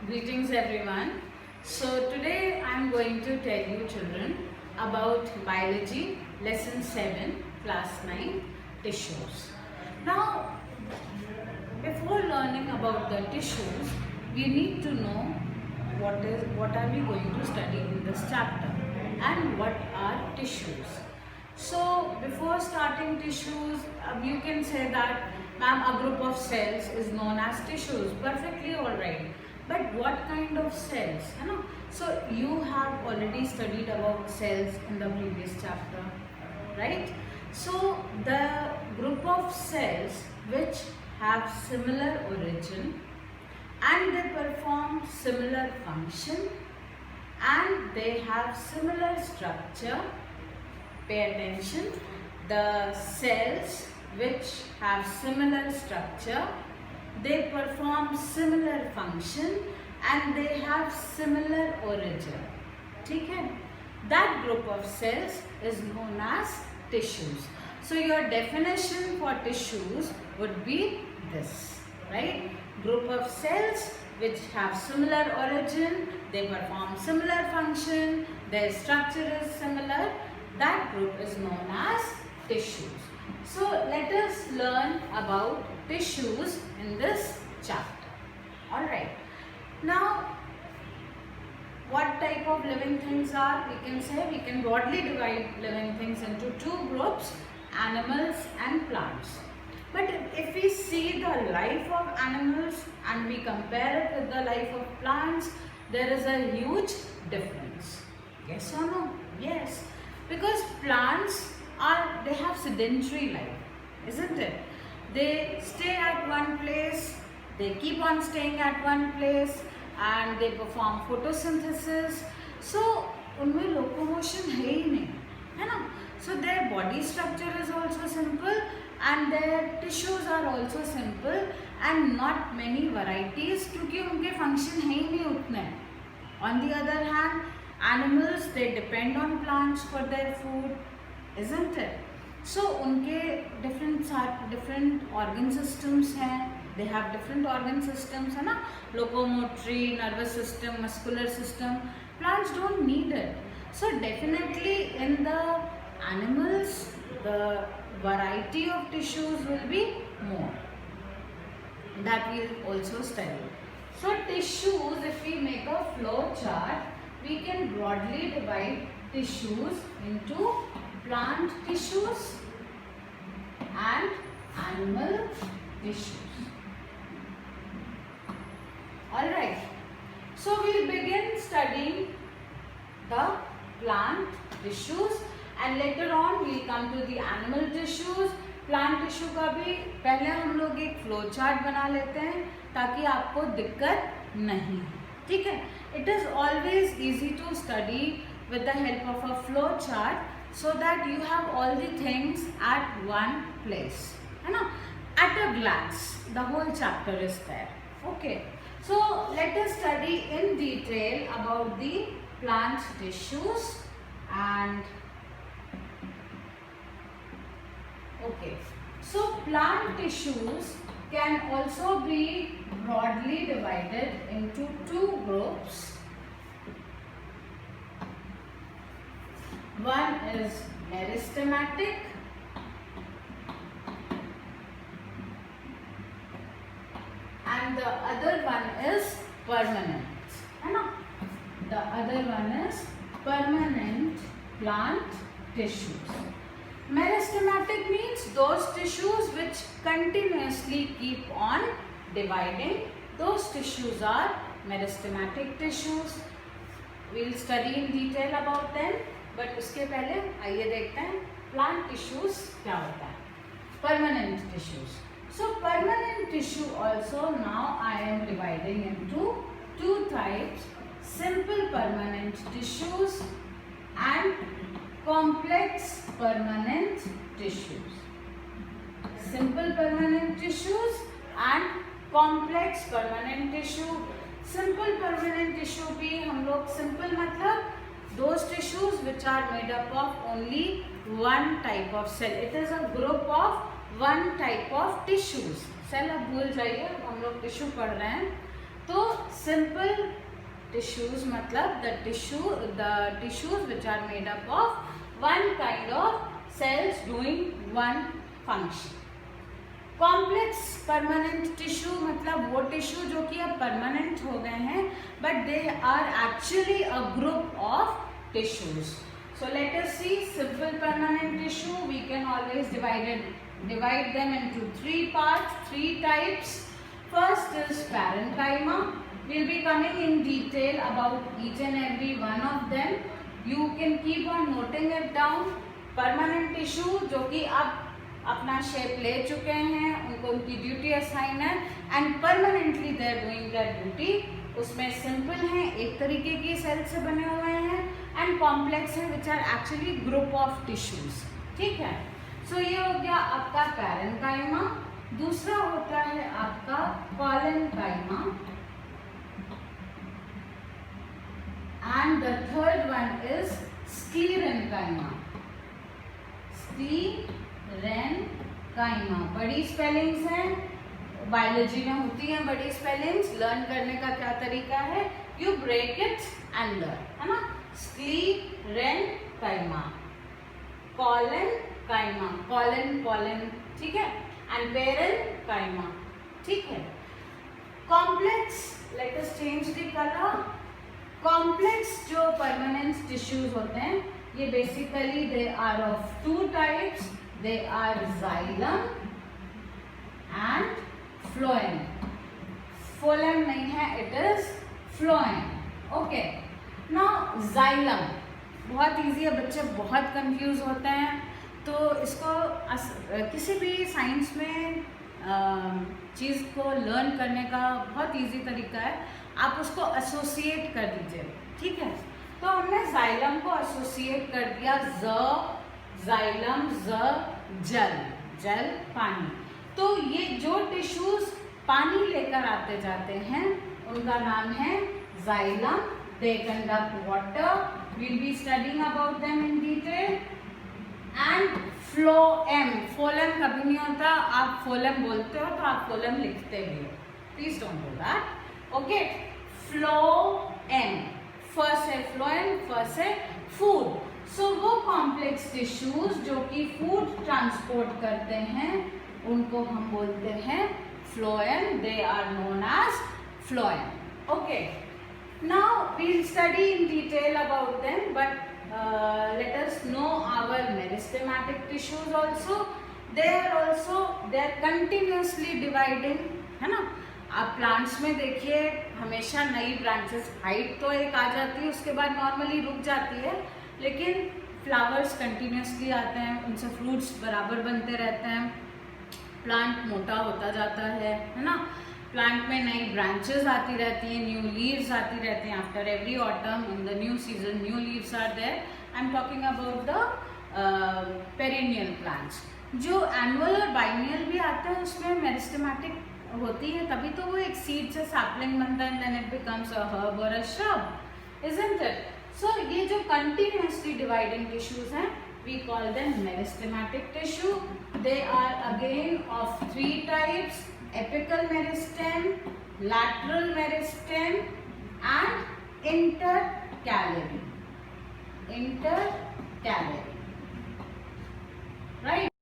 Greetings everyone. So today I am going to tell you children about biology lesson 7 class 9 tissues. Now before learning about the tissues we need to know what are we going to study in this chapter and what are tissues. So before starting tissues you can say that ma'am a group of cells is known as tissues. Perfectly alright. But what kind of cells? So you have already studied about cells in the previous chapter, right? So the group of cells which have similar origin and they perform similar function and they have similar structure. Pay attention. The cells which have similar structure, they perform similar function and they have similar origin. ठीक है? That group of cells is known as tissues. So your definition for tissues would be this, right? Group of cells which have similar origin, they perform similar function, their structure is similar. That group is known as tissues. So let us learn about tissues in this chapter. Alright. Now what type of living things are? We can broadly divide living things into two groups, animals and plants. But if we see the life of animals and we compare it with the life of plants, there is a huge difference. Yes or no? Yes. Because plants they have sedentary life, isn't it? They stay at one place, they keep on staying at one place and they perform photosynthesis. So उनमें locomotion है ही नहीं, है ना? So their body structure is also simple and their tissues are also simple and not many varieties क्योंकि उनके function है ही नहीं उतने. On the other hand, animals they depend on plants for their food, isn't it? So उनके different organ systems हैं. They have different organ systems, है ना? Locomotory, nervous system, muscular system. Plants don't need it. So definitely in the animals, the variety of tissues will be more. That we will also study. So tissues, if we make a flow chart, we can broadly divide tissues into plant tissues and animal tissues. Alright, so we'll begin studying the plant tissues and later on we'll come to the animal tissues. Plant tissue का भी पहले हम लोग एक flow chart बना लेते हैं ताकि आपको दिक्कत नहीं हो, ठीक है? It is always easy to study with the help of a flow chart so that you have all the things at one place, है ना? At a glance the whole chapter is there. Okay, so let us study in detail about the plant tissues and okay, so plant tissues can also be broadly divided into two groups. One is meristematic and the other one is permanent, है ना? The other one is permanent plant tissues. Meristematic means those tissues which continuously keep on dividing. Those tissues are meristematic tissues. We'll study in detail about them. But उसके पहले आइए देखते हैं plant tissues क्या होता है. Permanent tissues. So permanent tissue also now I am dividing into two types: simple permanent tissues and complex permanent tissues. Simple permanent tissues and complex permanent tissue. Simple permanent tissue भी हम लोग simple मतलब those tissues which are made up of only one type of cell. It is a group of one type of tissues. Cell अब भूल जाइए, हम लोग tissue पढ़ रहे हैं. तो सिंपल टिश्यूज मतलब the tissues which are made up of one kind of cells doing one function. Complex permanent tissue मतलब वो टिश्यू जो कि अब परमानेंट हो गए हैं but they are actually a group of tissues. So let us see simple permanent tissue. We can always divide them into three parts, three types. First is parenchyma. We'll be coming in detail about each and every one of them. You can keep on noting it down. Permanent tissue जो कि अब अपना shape ले चुके हैं, उनको उनकी duty assign है and permanently they are doing their duty. उसमें सिंपल हैं, एक तरीके की सेल से बने हुए हैं, एंड कॉम्प्लेक्स हैं which are actually group of tissues. ठीक है. सो ये हो गया आपका पैरेन्काइमा. दूसरा होता है आपका collenchyma and the third one is sclerenchyma. Sclerenchyma बड़ी स्पेलिंग्स हैं, बायोलॉजी में होती हैं बड़ी स्पेलिंग्स. लर्न करने का क्या तरीका है, you break it and learn, है ना. स्क्लेरेन्काइमा, कॉलेन्काइमा, कॉलेन, ठीक है, एंड पैरेन्काइमा. ठीक है. Complex, let us change the colour. Complex जो परमानेंट टिश्यूज होते हैं ये basically they are of two types. They are xylem and phloem. Phloem नहीं है, it is phloem. Okay. Now xylem बहुत इजी है, बच्चे बहुत कंफ्यूज होते हैं. तो इसको किसी भी साइंस में चीज़ को लर्न करने का बहुत इजी तरीका है, आप उसको एसोसिएट कर दीजिए. ठीक है. तो हमने जाइलम को एसोसिएट कर दिया, जाइलम, जल पानी. तो ये जो टिश्यूज पानी लेकर आते जाते हैं उनका नाम है xylem. They conduct water. We'll be studying about them in detail. And phloem, phloem कभी नहीं होता. आप फोलेम बोलते हो तो आप फोलेम लिखते भी हो. Please don't do that. Okay. Phloem, first है फ्लोएम, फर्स्ट है फूड. सो वो कॉम्प्लेक्स टिश्यूज जो कि फूड ट्रांसपोर्ट करते हैं उनको हम बोलते हैं phloem. They are known as phloem. Okay. Now we'll study in detail about them, but let us know our meristematic tissues also. They are continuously dividing, है ना. आप प्लांट्स में देखिए हमेशा नई ब्रांचेस, हाइट तो एक आ जाती है उसके बाद नॉर्मली रुक जाती है, लेकिन फ्लावर्स कंटिन्यूसली आते हैं, उनसे फ्रूट्स बराबर बनते रहते हैं, प्लांट मोटा होता जाता है ना. प्लांट में नई ब्रांचेस आती रहती हैं, न्यू लीव्स आती रहती हैं. After every autumn in the new season new leaves are there. I am talking about the perennial plants. जो एनुअल और बाइनियल भी आते हैं उसमें मेरिस्टेमेटिक होती है, तभी तो वो एक सीड से सैपलिंग बनता है, then it becomes a herb और अ श्रब, इजंट इट. सो ये जो कंटिन्यूसली डिवाइडिंग टिश्यूज हैं we call them meristematic tissue. They are again of three types: apical meristem, lateral meristem and intercalary. Right.